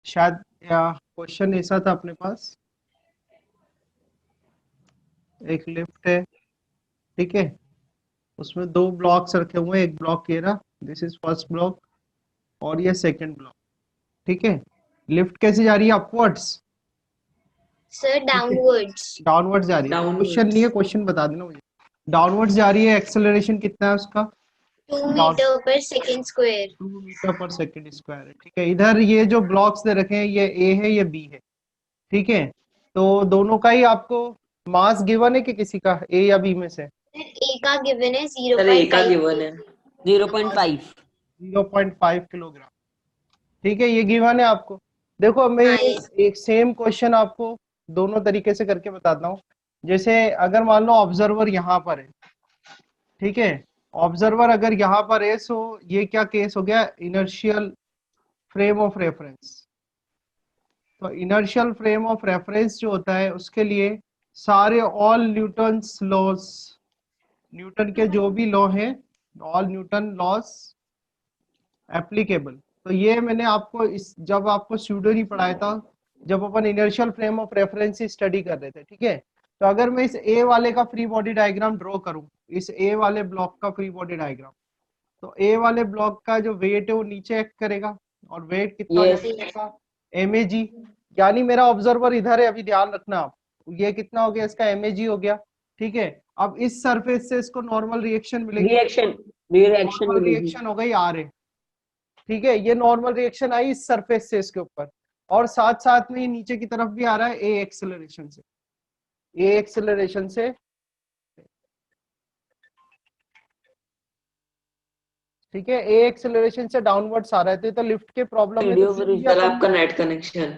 शायद क्वेश्चन ऐसा था अपने पास, एक लिफ्ट है, ठीक है, उसमें दो ब्लॉक्स रखे हुए हैं, एक ब्लॉक ये रहा, दिस इज फर्स्ट ब्लॉक, और ये सेकंड ब्लॉक, ठीक है। लिफ्ट कैसे जा रही है? अपवर्ड्स, सर ठीक है, डाउनवर्ड्स। डाउनवर्ड्स जा रही है। क्वेश्चन नहीं है, डाउनवर्ड्स। क्वेश्चन बता देना मुझे। डाउनवर्ड्स जा रही है, एक्सेलरेशन कितना है उसका? 2 डाउन मीटर पर सेकेंड स्क्वायर। 2 मीटर पर सेकंड स्क्वायर है, ठीक है। इधर ये जो ब्लॉक्स दे रखे हैं, ये ए है, ये बी है, ठीक है। तो दोनों का ही आपको मास गिवन है कि किसी का, ए या बी में से? ए का गिवन है सर ए का 0.5 गिवन है 0.5। 0.5 किलोग्राम, ठीक है, ये गिवन है आपको। देखो अब मैं हाँ ये yes। एक सेम क्वेश्चन आपको दोनों तरीके से करके बताता हूँ। जैसे अगर मान लो ऑब्जर्वर यहाँ पर है, ठीक है, ऑब्जर्वर अगर यहाँ पर है, सो ये क्या केस हो गया? Inertial frame of reference. तो इनर्शियल फ्रेम ऑफ रेफरेंस जो होता है, उसके लिए सारे ऑल न्यूटन्स लॉस, न्यूटन के जो भी लॉ हैं, ऑल न्यूटन लॉस एप्लीकेबल। तो ये मैंने आपको इस जब आपको स्यूडो नहीं पढ़ाया था, जब अपन inertial frame of reference study कर रहे थे, ठीक है। तो अगर मैं इस ए वाले का फ्री बॉडी डायग्राम ड्रॉ करूं, इस ए वाले ब्लॉक का फ्री बॉडी डायग्राम, तो ए वाले ब्लॉक का जो वेट है वो नीचे एक्ट करेगा, और वेट कितना हो यस जाता है इसका? mag, यानी मेरा ऑब्जर्वर इधर है, अभी ध्यान रखना आप, ये कितना हो गया इसका? mag हो गया, ठीक है। अब इस सरफेस से इसको नॉर्मल रिएक्शन मिलेगी, रिएक्शन रिएक्शन नॉर्मल मिलेगी। रिएक्शन हो गई आर ए, ठीक है, ये नॉर्मल रिएक्शन आई इस सरफेस से इसके ऊपर, और साथ साथ में ये नीचे की तरफ भी आ रहा है ए एक्सेलरेशन से, ए एक्सेलरेशन से, ठीक है, ए एक्सेलरेशन से डाउनवर्ड्स आ रहा है। तो लिफ्ट के प्रॉब्लम में तो वीडियो जो भी सर अपन, आपका नेट कनेक्शन।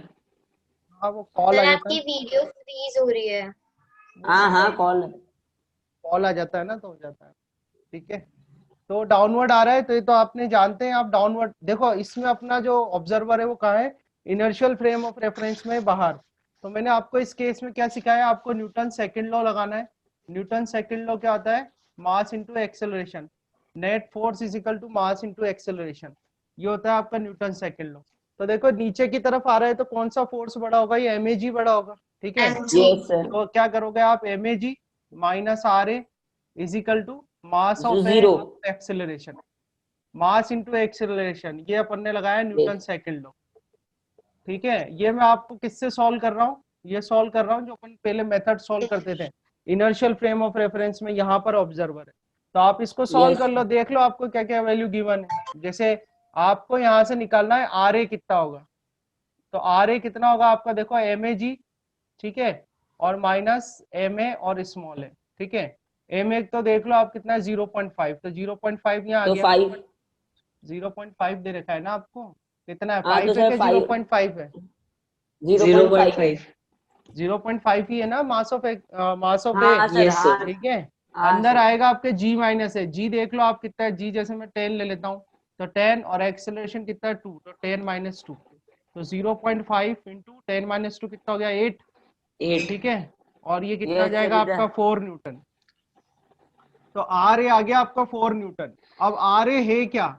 हाँ वो कॉल आ सर जाता है आपकी ना, वीडियो फ्रीज हो रही है। वो हाँ हाँ कॉल कॉल। कॉल आ जाता है ना, तो हो जाता है, ठीक है। तो डाउनवर्ड आ रहा है, तो ये तो आपने जानते हैं आप। डाउनवर्ड देखो, इसमें अपना जो ऑब्जर्वर है वो कहाँ है? इनर्शियल फ्रेम ऑफ रेफरेंस में बाहर। तो मैंने आपको इस केस में क्या सिखाया? आपको न्यूटन सेकंड लॉ लगाना है। न्यूटन सेकंड लॉ क्या होता है? Mass into acceleration, net force is equal to mass into acceleration, ये होता है आपका न्यूटन सेकंड लॉ। तो देखो नीचे की तरफ आ रहा है, तो कौन सा फोर्स बड़ा होगा? ये mg बड़ा होगा, ठीक है। mg। Yes sir. तो क्या करोगे आप? mg minus R A is equal to mass of A zero. Acceleration, mass into acceleration, ये अपन ने लगाया न्यूटन सेकंड लॉ, ठीक है। ये मैं आपको किससे सॉल्व कर रहा हूँ? ये सॉल्व कर रहा हूँ जो अपन पहले मेथड सॉल्व करते थे, इनर्शियल फ्रेम ऑफ रेफरेंस में यहाँ पर ऑब्जर्वर है। तो आप इसको सॉल्व यस कर लो, देख लो आपको क्या क्या वैल्यू गिवन है। जैसे आपको यहाँ से निकालना है आर ए कितना होगा, तो आर ए कितना होगा आपका? देखो एम ए जी, ठीक है, और माइनस एम ए और स्मॉल है, ठीक है। एम ए तो देख लो आप कितना है? 0.5, तो 0.5 यहाँ आ तो गया। 5। 0.5 दे रखा है ना आपको, कितना है? हाँ तो 5 है सर क्या 5 0.5 है? 0.5। 0.5 ही है ना, मास ऑफ ए, हाँ सर यस हाँ। सर। ठीक है। हाँ अंदर सर। आएगा आपके जी माइनस है, जी देख लो आप कितना है, जी जैसे मैं 10 ले लेता हूँ, तो 10, और एक्सेलरेशन कितना है? 2, तो 10 माइनस 2, तो 0.5 इंटू 10 माइनस 2 कितना हो गया? 8, 8। ठीक है। और ये कितना आ यस सर जाएगा इधर। आपका? 4 न्यूटन। तो आर ए आ गया आपका 4 न्यूटन। अब आर ए है क्या?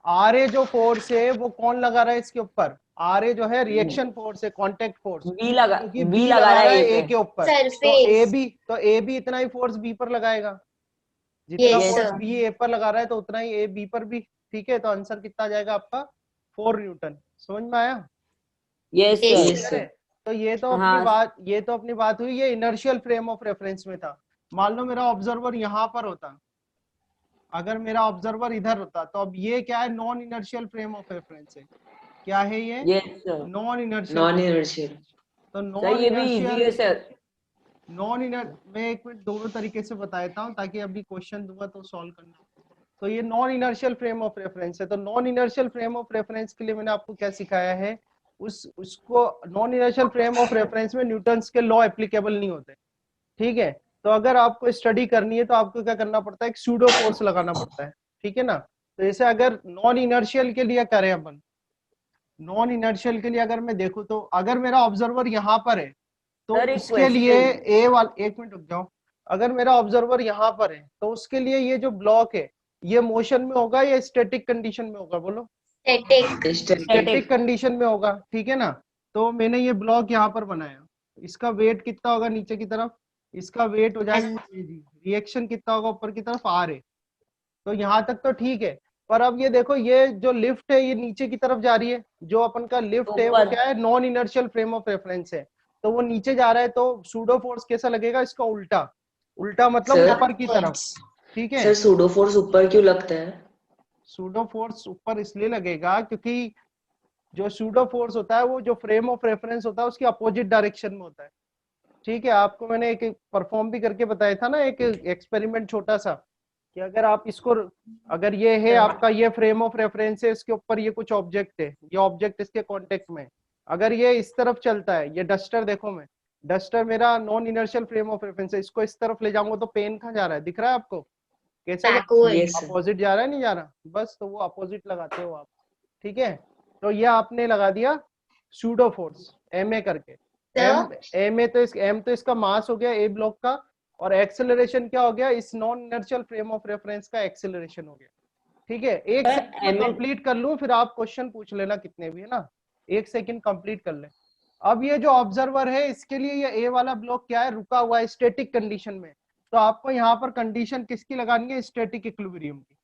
आर ए जो फोर्स है वो कौन लगा रहा है इसके ऊपर? आर ए जो है रिएक्शन फोर्स है, कांटेक्ट फोर्स, क्योंकि बी बी लगा लगा रहा रहा है है ए ए पे। के ऊपर। सरफेस। तो ए बी इतना ही फोर्स बी पर लगाएगा, जितना yes yes force sir. B A पर लगा रहा है तो उतना ही ए बी पर भी, ठीक है। तो आंसर कितना आ जाएगा आपका? 4 न्यूटन। समझ में आया? Yes yes sir. Yes clear है? सर। तो हाँ ये तो अपनी बात हुई, ये इनर्शियल फ्रेम ऑफ रेफरेंस में था। मान लो मेरा ऑब्जर्वर यहाँ पर होता, अगर मेरा ऑब्जर्वर इधर होता, तो अब ये क्या है? Non inertial frame of reference है। क्या है ये? Yes sir. Non inertial non frame. Inertial. तो सर नॉन ये भी इजी है इनर्शियल, सर। नॉन इनर मैं एक मिनट दोनों तरीके से बताता हूँ, ताकि अभी क्वेश्चन दूंगा तो सॉल्व करना। तो ये non inertial frame of reference है। तो non inertial frame of reference के लिए मैंने आपको क्या सिखाया है? उसको non inertial frame of reference में न्यूटन्स के लॉ एप्लीकेबल नहीं होते, ठीक है। तो अगर आपको स्टडी करनी है तो आपको क्या करना पड़ता है? एक सूडो फोर्स लगाना पड़ता है, ठीक है ना। तो जैसे अगर नॉन इनर्शियल के लिए करें अपन, नॉन इनर्शियल के लिए अगर मैं देखूं, तो अगर मेरा ऑब्जर्वर यहाँ पर है, तो सर एक उसके लिए क्वेश्चन। ए वाला, एक मिनट रुक जाओ, अगर मेरा ऑब्जर्वर यहाँ पर है तो उसके लिए ये जो ब्लॉक है, ये मोशन में होगा या स्टैटिक कंडीशन में होगा? बोलो। Static. स्टैटिक कंडीशन में होगा, ठीक है ना। तो मैंने ये ब्लॉक यहाँ पर बनाया, इसका वेट कितना होगा नीचे की तरफ, इसका वेट हो जाएगा रिएक्शन कितना होगा ऊपर की तरफ आर है। तो यहाँ तक तो ठीक है, पर अब ये देखो ये जो लिफ्ट है ये नीचे की तरफ जा रही है, जो अपन का लिफ्ट है वो ऊपर। क्या है, non inertial frame of reference है, तो वो नीचे जा रहा है, तो सूडो फोर्स कैसा लगेगा, इसका उल्टा, उल्टा मतलब सर? ऊपर की तरफ, ठीक है। सर सूडो फोर्स ऊपर क्यों लगता है? सूडो फोर्स ऊपर इसलिए लगेगा क्योंकि जो सूडो फोर्स होता है वो जो फ्रेम ऑफ रेफरेंस होता है उसकी अपोजिट डायरेक्शन में होता है, ठीक है। आपको मैंने एक परफॉर्म भी करके बताया था ना, एक एक्सपेरिमेंट छोटा सा, कि अगर आप इसको, अगर ये है आपका ये फ्रेम ऑफ रेफरेंस है, इसके ऊपर ये कुछ ऑब्जेक्ट है, ये ऑब्जेक्ट इसके कांटेक्ट में, अगर ये इस तरफ चलता है, ये डस्टर देखो, मैं डस्टर मेरा non inertial frame of reference है, इसको इस तरफ ले जाऊंगा तो पेन कहाँ जा रहा है, दिख रहा है आपको कैसे Backward. Yes, sir. अपोजिट जा रहा है, नहीं जा रहा, बस तो वो अपोजिट लगाते हो आप, ठीक है। तो ये आपने लगा दिया सूडो फोर्स एम ए करके, एम तो इसका मास हो गया ए ब्लॉक का, और एक्सेलरेशन क्या हो गया, इस non inertial frame of reference का एक्सेलरेशन हो गया, ठीक है। एक सेकंड कंप्लीट कर लूं फिर आप क्वेश्चन पूछ लेना कितने भी, है ना, एक सेकंड कंप्लीट कर ले। अब ये जो ऑब्जर्वर है इसके लिए ये ए वाला ब्लॉक क्या है, रुका हुआ है स्टैटिक कंडीशन में, तो आपको यहाँ पर कंडीशन किसकी लगानी है, स्टैटिक इक्विलिब्रियम की।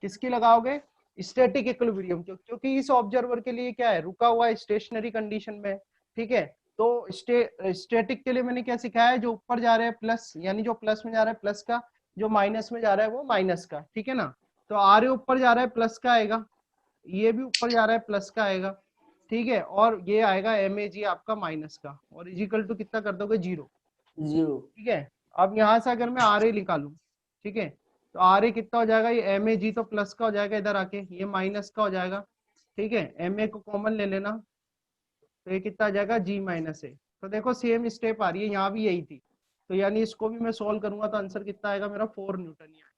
किसकी लगाओगे, स्टैटिक इक्विलिब्रियम, क्योंकि इस ऑब्जर्वर के लिए क्या है, रुका हुआ है स्टेशनरी कंडीशन में, ठीक है। तो स्टैटिक के लिए मैंने क्या सिखाया है, जो ऊपर जा रहे हैं प्लस, यानी जो प्लस में जा रहा है प्लस का, जो माइनस में जा रहा है वो माइनस का, ठीक है ना। तो आर ए ऊपर जा रहा है प्लस का आएगा, ये भी ऊपर जा रहा है प्लस का आएगा, ठीक है, और ये आएगा एम ए जी आपका माइनस का, और इजिकल टू कितना कर दोगे, 0, ठीक है। अब यहाँ से अगर मैं आर ए निकालू, ठीक है, तो आर ए कितना हो जाएगा, ये एम ए जी तो प्लस का हो जाएगा, इधर आके ये माइनस का हो जाएगा, ठीक है। एम ए को कॉमन ले लेना, तो ये कितना आ जाएगा, जी माइनस ए। तो देखो सेम स्टेप आ रही है, यहाँ भी यही थी, तो यानी इसको भी मैं सोल्व करूंगा तो आंसर कितना आएगा मेरा, 4 न्यूटन ही आएगा।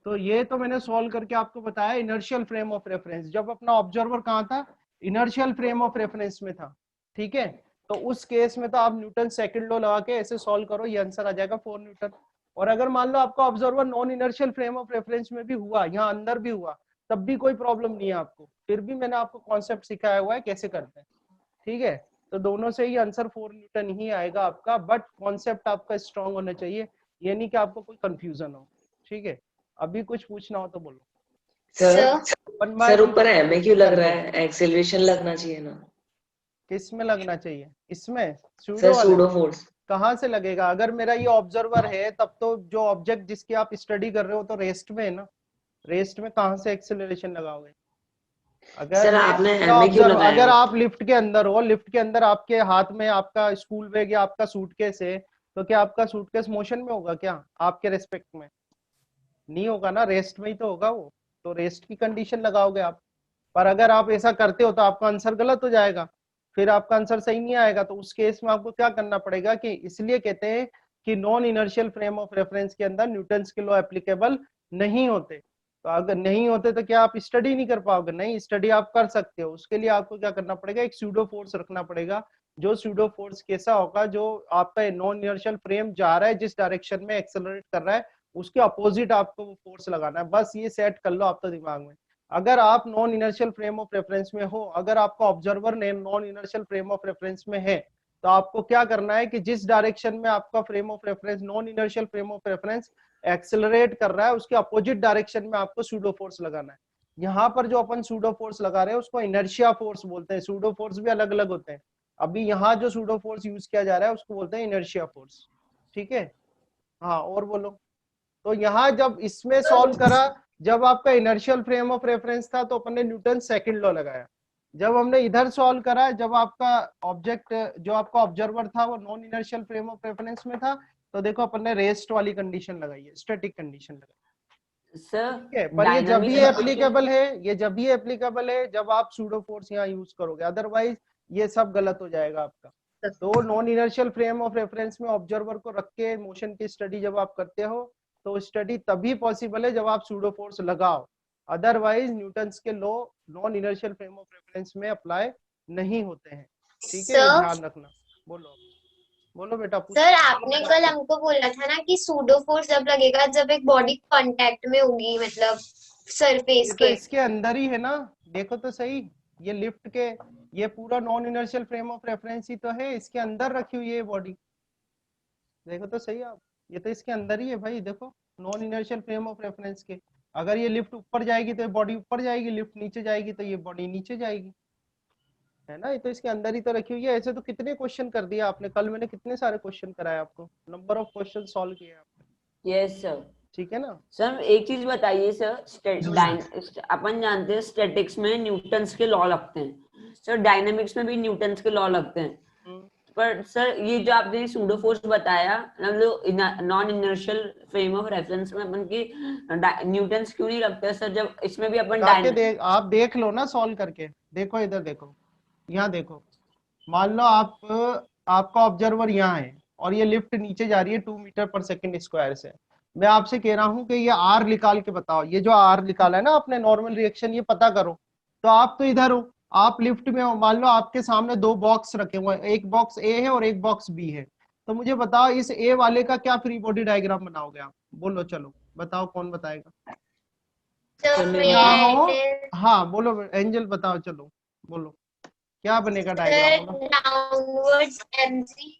तो ये तो मैंने सोल्व करके आपको बताया इनर्शियल फ्रेम ऑफ रेफरेंस, जब अपना ऑब्जर्वर कहाँ था, इनर्शियल फ्रेम ऑफ रेफरेंस में था, ठीक है। तो उस केस में तो आप न्यूटन सेकंड लॉ लगा के ऐसे सॉल्व करो, ये आंसर आ जाएगा 4 न्यूटन। और अगर मान लो आपका observer non inertial frame of reference में भी हुआ, यहाँ अंदर भी हुआ, तब भी कोई प्रॉब्लम नहीं है आपको, फिर भी मैंने आपको कॉन्सेप्ट सिखाया हुआ है कैसे करते हैं, ठीक है। तो दोनों से ही आंसर 4 न्यूटन ही आएगा आपका, बट कॉन्सेप्ट आपका स्ट्रांग होना चाहिए, ये नहीं कि आपको कोई कंफ्यूजन हो, ठीक है। अभी कुछ पूछना हो तो बोलो। सर ऊपर एम ए क्यों लग रहा है, एक्सेलरेशन लगना चाहिए ना। किस में लगना चाहिए, इसमें सर सूडो फोर्स कहाँ से लगेगा, अगर मेरा ये ऑब्जर्वर है तब तो जो ऑब्जेक्ट जिसकी आप स्टडी कर रहे हो तो रेस्ट में है ना, रेस्ट में कहाँ से एक्सेलरेशन लगाओगे। अगर सर आपने एम ए क्यों लगाया, अगर आप लिफ्ट के अंदर हो, लिफ्ट के अंदर आपके हाथ में आपका स्कूल बैग या आपका सूटकेस है, तो क्या आपका सूटकेस मोशन में होगा क्या, आपके रेस्पेक्ट में नहीं होगा ना, रेस्ट में ही तो होगा वो, तो रेस्ट की कंडीशन लगाओगे आप। पर अगर आप ऐसा करते हो तो आपका आंसर गलत हो जाएगा, फिर आपका आंसर सही नहीं आएगा, तो उस केस में आपको क्या करना पड़ेगा, कि इसलिए कहते हैं कि non inertial frame of reference के अंदर न्यूटन्स के लॉ एप्लीकेबल नहीं होते। तो अगर नहीं होते तो क्या आप स्टडी नहीं कर पाओगे, नहीं, स्टडी आप कर सकते हो, उसके लिए आपको क्या करना पड़ेगा, एक सूडो फोर्स रखना पड़ेगा, जो सूडो फोर्स कैसा होगा, जो आपका नॉन इनर्शियल फ्रेम जा रहा है जिस डायरेक्शन में एक्सेलरेट कर रहा है उसके अपोजिट आपको वो फोर्स लगाना है, बस ये सेट कर लो आप तो दिमाग में। अगर आप non inertial frame of reference में हो, अगर आपका ऑब्जर्वर ने non inertial frame of reference में है, तो आपको क्या करना है कि जिस डायरेक्शन में आपका frame of reference, non inertial frame of reference accelerate कर रहा है, उसके अपोजिट डायरेक्शन में आपको सूडो फोर्स लगाना है। यहाँ पर जो अपन सूडो फोर्स लगा रहे हैं उसको इनर्शिया फोर्स बोलते हैं, सूडो फोर्स भी अलग अलग होते हैं, अभी यहाँ जो सूडो फोर्स यूज किया जा रहा है उसको बोलते हैं इनर्शिया फोर्स, ठीक है। हाँ और बोलो। तो यहाँ जब इसमें सॉल्व करा, जब आपका इनर्शियल फ्रेम ऑफ रेफरेंस था तो अपन ने न्यूटन सेकंड लॉ लगाया, जब हमने इधर सॉल्व करा, जब आपका ऑब्जेक्ट, जो आपका ऑब्जर्वर था वो non inertial frame of reference में था, तो देखो अपन ने रेस्ट वाली कंडीशन लगाई है, स्टैटिक कंडीशन लगाई, ठीक है। पर ये जब भी एप्लीकेबल है, ये जब भी एप्लीकेबल है जब आप सूडो फोर्स यहाँ यूज करोगे, अदरवाइज ये सब गलत हो जाएगा आपका। तो non inertial frame of reference में ऑब्जर्वर को रख के मोशन की स्टडी जब आप करते हो तो स्टडी तभी पॉसिबल है जब आप सूडो फोर्स लगाओ, अदरवाइज न्यूटन्स के law non inertial frame of reference में अप्लाई नहीं होते हैं, ठीक है, ध्यान रखना। बोलो बोलो बेटा। सर आपने कल हमको बोला था ना कि सूडो फोर्स जब लगेगा जब एक बॉडी कांटेक्ट में होगी, मतलब सरफेस ये तो के। इसके अंदर ही है ना, देखो तो सही, ये लिफ्ट के, ये पूरा non inertial frame of reference ही तो है, इसके अंदर रखी हुई है ये बॉडी, देखो तो सही आप, ये तो इसके अंदर ही है भाई, देखो non inertial frame of reference के। अगर ये लिफ्ट ऊपर जाएगी तो ये बॉडी ऊपर जाएगी, लिफ्ट नीचे जाएगी तो ये बॉडी नीचे जाएगी, है ना, ये तो इसके अंदर ही तो रखी हुई है। ऐसे तो कितने क्वेश्चन कर दिया आपने, कल मैंने कितने सारे क्वेश्चन कराए आपको, नंबर ऑफ क्वेश्चन सॉल्व किए आपने। Yes sir. ठीक है ना सर एक चीज बताइए सर, अपन जानते हैं स्टैटिक्स में न्यूटन्स के लॉ लगते हैं सर, डायनामिक्स में भी न्यूटन्स के लॉ लगते हैं, पर सर ये जो आपने सूडो फोर्स बताया, मतलब non inertial frame of reference में अपन की न्यूटन्स क्यों नहीं लगते सर, जब इसमें भी अपन आप देख लो ना सॉल्व करके, देखो इधर देखो, यहाँ देखो, मान लो आपका ऑब्जर्वर यहाँ है और ये लिफ्ट नीचे जा रही है 2 मीटर पर सेकंड स्क्वायर से, मैं आपसे कह रहा हूँ कि ये आर निकाल के बताओ, ये जो आर निकाला है ना आपने नॉर्मल रिएक्शन, ये पता करो। तो आप तो इधर हो, आप लिफ्ट में हो, मान लो आपके सामने 2 बॉक्स रखे हुए हैं, एक बॉक्स ए है और एक बॉक्स बी है, तो मुझे बताओ इस ए वाले का क्या फ्री बॉडी डायग्राम बनाओगे आप, बोलो, चलो बताओ कौन बताएगा। हाँ बोलो एंजल, बताओ, चलो बोलो क्या बनेगा डायग्राम। Downwards MG.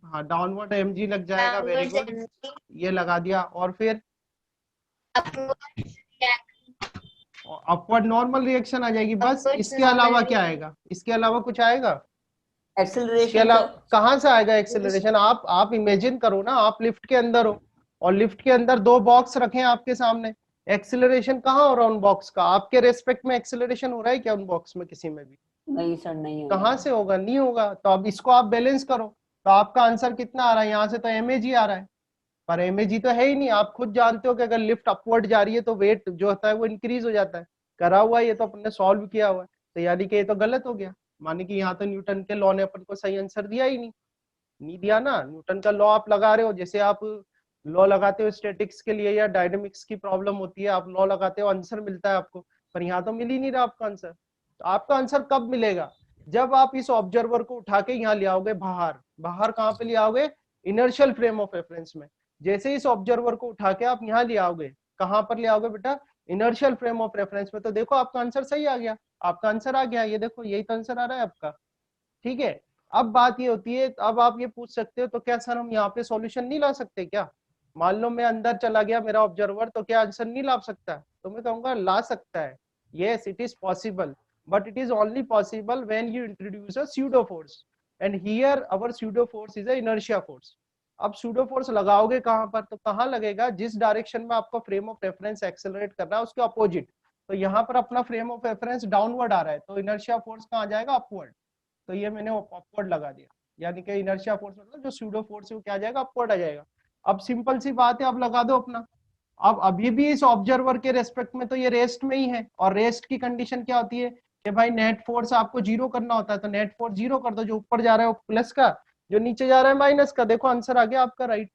हाँ डाउनवर्ड एमजी लग जाएगा, वेरी गुड, ये लगा दिया, और फिर अपवर्ड नॉर्मल रिएक्शन आ जाएगी, बस इसके अलावा क्या आएगा, इसके अलावा कुछ आएगा, एक्सेलरेशन कहाँ से आएगा एक्सेलरेशन, आप इमेजिन करो ना, आप लिफ्ट के अंदर हो और लिफ्ट के अंदर 2 बॉक्स रखे हैं आपके सामने, एक्सेलरेशन कहाँ हो रहा है उन बॉक्स का, आपके रेस्पेक्ट में एक्सेलरेशन हो रहा है क्या उन बॉक्स में किसी में भी, नहीं सर नहीं कहाँ से होगा, नहीं होगा। तो अब इसको आप बैलेंस करो, तो आपका आंसर कितना आ रहा है, यहाँ से तो एमएजी आ रहा है, पर एमएजी तो है ही नहीं, आप खुद जानते हो कि अगर लिफ्ट अपवर्ड जा रही है तो वेट जो होता है वो इंक्रीज हो जाता है, करा हुआ है ये तो अपन ने सॉल्व किया हुआ है, तो यानी कि ये तो गलत हो गया, माने कि यहाँ तो न्यूटन के लॉ ने अपन को सही आंसर दिया ही नहीं दिया ना, न्यूटन का लॉ आप लगा रहे हो, जैसे आप लॉ लगाते हो स्टैटिक्स के लिए या डायनेमिक्स की प्रॉब्लम होती है, आप लॉ लगाते हो आंसर मिलता है आपको, पर यहाँ तो मिल ही नहीं रहा आपका आंसर। तो आपका आंसर कब मिलेगा, जब आप इस ऑब्जर्वर को उठा के यहाँ ले आओगे बाहर कहाँ पे ले आओगे, इनर्शियल फ्रेम ऑफ रेफरेंस में, जैसे इस ऑब्जर्वर को उठा के आप यहाँ ले आओगे, कहाँ पर ले आओगे बेटा, इनर्शियल फ्रेम ऑफ रेफरेंस में, तो देखो आपका आंसर सही आ गया, आपका आंसर आ गया, ये देखो यही तो आंसर आ रहा है आपका। ठीक है, अब बात ये होती है, अब आप ये पूछ सकते हो तो क्या सर हम यहाँ पे सॉल्यूशन नहीं ला सकते क्या, मान लो मैं अंदर चला गया मेरा ऑब्जर्वर, तो क्या आंसर नहीं ला सकता, तो मैं कहूंगा ला सकता है, yes it is possible, but it is only possible when you introduce a pseudo force, and here our pseudo force is a inertia force। अब pseudo force लगाओगे कहाँ पर, तो कहाँ लगेगा, जिस डायरेक्शन में आपको फ्रेम ऑफ रेफरेंस एक्सेलरेट करना है उसके अपोजिट, तो यहाँ पर अपना फ्रेम ऑफ रेफरेंस डाउनवर्ड आ रहा है, तो इनर्शिया फोर्स कहाँ आ जाएगा, अपवर्ड, तो ये मैंने अपवर्ड लगा दिया, यानी कि इनर्शिया फोर्स मतलब जो स्यूडो फोर्स है वो क्या आ जाएगा, अपवर्ड आ जाएगा। अब सिंपल सी बात है, अब लगा दो अपना, अब अभी भी इस ऑब्जर्वर के रेस्पेक्ट में तो ये रेस्ट में ही है, और रेस्ट की कंडीशन क्या होती है कि भाई नेट फोर्स आपको 0 करना होता है, तो नेट फोर्स 0 कर दो, जो ऊपर जा रहा है वो प्लस का, जो नीचे जा रहा है माइनस का, देखो आंसर आ गया आपका राइट।